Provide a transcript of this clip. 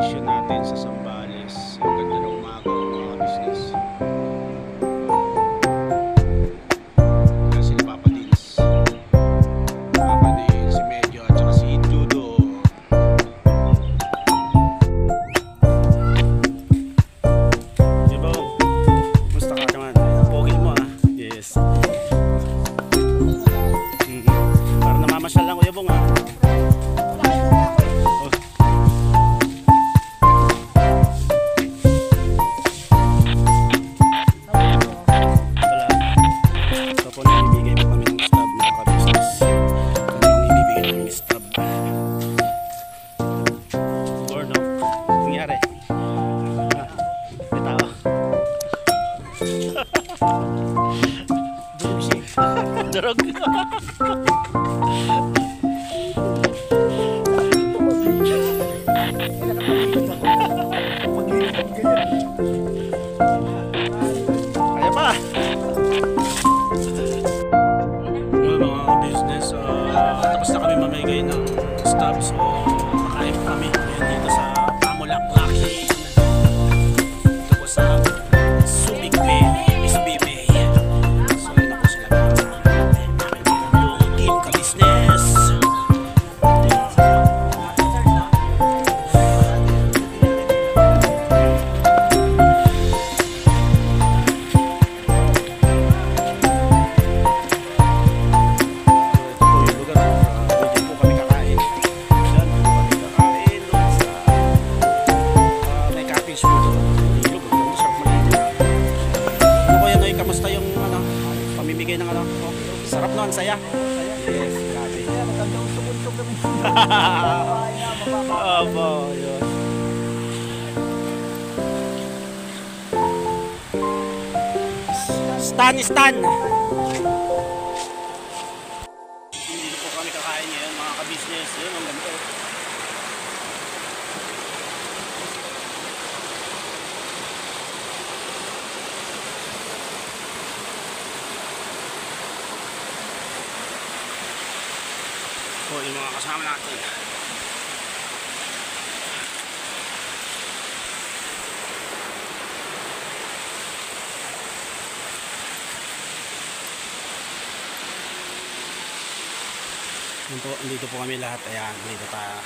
location natin sa Zambales. Ang ganda ng umaga mga business. Kasi Papa Dins. Papa Dins, si Medyo at saka si Dudo. Diba? Musta ka naman? Pogil mo ah. Yes. Para namamasyal lang Kuya Bong ah. Durog. Kaya pa. Mga business, tapos na kami mamigay ng stub. So, kakain pa kami dito sa Pamulak Laki. Ito po sa Subic Bay. Pamimigay ng ano, sarap no, ang saya. Yes, grabe. Magandang subuntog kami. Opo, yun. Stan. Dito po kami kakain ngayon mga ka-business. Yun, ang ganda. O, yung mga kasama natin. Andito po kami lahat. Ayan, dito tayo.